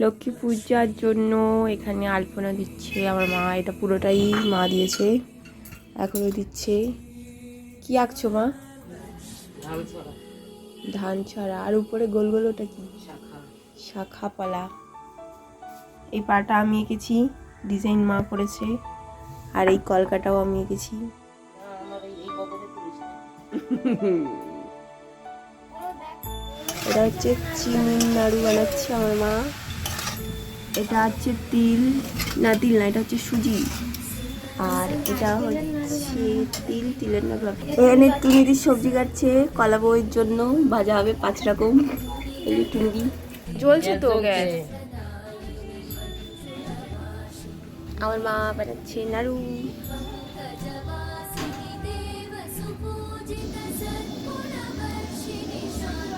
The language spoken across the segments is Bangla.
লক্ষ্মী পূজার জন্য এখানে আলপনা দিচ্ছে আমার মা। এটা পুরোটাই মা দিয়েছে, এখনো দিচ্ছে। কি আঁকছো মা? ধান ছড়া। আর উপরে গোল গোল ওটা কি? শাখা পালা। এই পাটা আমি এঁকেছি, ডিজাইন মা করেছে। আর এই কলকাটাও আমি এঁকেছি। এটা হচ্ছে চিনির নাড়ু বানাচ্ছে আমার মা। এটা হচ্ছে তিল না, এটা হচ্ছে সুজি। আর এটা হচ্ছে তিলের নাড়ু। এখানে টুনিদির সবজি কাটছে কলা বউয়ের জন্য, ভাজা হবে 5 রকম। এই যে টুনিদি জ্বলছে তো গ্যাস। আমার মা বানাচ্ছে নাড়ু।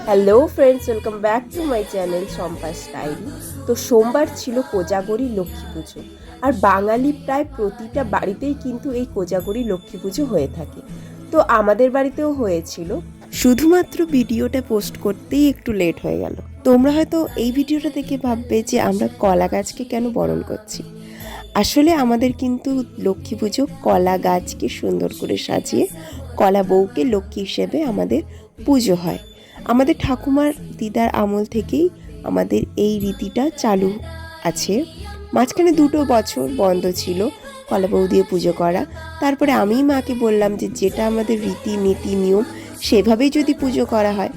Hello friends, welcome back to my channel Shampa style. তো সোমবার ছিল কোজাগরী লক্ষ্মী পুজো। আর বাঙালি প্রায় প্রতিটা বাড়িতেই কিন্তু এই কোজাগরী লক্ষ্মী পুজো হয়ে থাকে। তো আমাদের বাড়িতেও হয়েছিল, শুধুমাত্র ভিডিওটা পোস্ট করতেই একটু লেট হয়ে গেল। তোমরা হয়তো এই ভিডিওটা দেখে ভাববে যে আমরা কলা গাছকে কেন বরণ করছি। আসলে আমাদের কিন্তু লক্ষ্মী পুজো কলা গাছকে সুন্দর করে সাজিয়ে কলা বউকে লক্ষ্মী হিসেবে আমাদের পুজো হয়। আমাদের ঠাকুমার দিদার আমল থেকেই আমাদের এই রীতিটা চালু আছে। মাঝখানে 2 বছর বন্ধ ছিল কলা বউ দিয়ে পুজো করা। তারপরে আমি মাকে বললাম যে যেটা আমাদের রীতি নীতি নিয়ম সেভাবেই যদি পুজো করা হয়,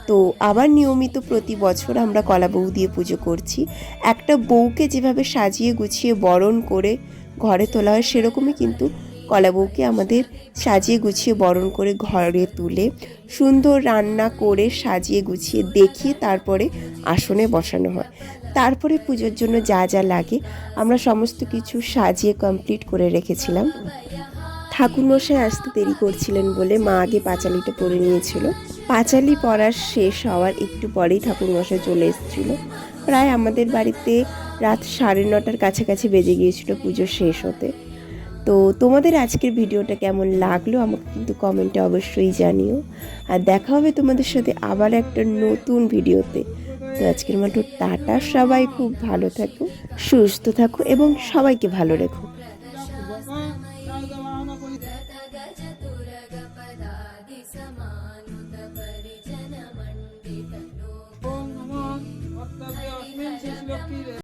তো আবার নিয়মিত প্রতি বছর আমরা কলা বউ দিয়ে পুজো করছি। একটা বউকে যেভাবে সাজিয়ে গুছিয়ে বরণ করে ঘরে তোলা হয়, সেরকমই কিন্তু কলা বউকে আমাদের সাজিয়ে গুছিয়ে বরণ করে ঘরে তুলে সুন্দর রান্না করে সাজিয়ে গুছিয়ে দেখিয়ে তারপরে আসনে বসানো হয়। তারপরে পুজোর জন্য যা যা লাগে আমরা সমস্ত কিছু সাজিয়ে কমপ্লিট করে রেখেছিলাম। ঠাকুরমশাই আসতে দেরি করছিলেন বলে মা আগে পাঁচালিটা পরে নিয়েছিল। পাঁচালি পড়ার শেষ হওয়ার একটু পরেই ঠাকুরমশাই চলে এসেছিল। প্রায় আমাদের বাড়িতে রাত 9:30টার কাছাকাছি বেজে গিয়েছিল পুজো শেষ হতে। তো তোমাদের আজকের ভিডিওটা কেমন লাগলো আমাকে কিন্তু কমেন্টে অবশ্যই জানিও। আর দেখা হবে তোমাদের সাথে আবার একটা নতুন ভিডিওতে। তো আজকের মতো টাটা। সবাই খুব ভালো থাকো, সুস্থ থাকো এবং সবাইকে ভালো রেখো।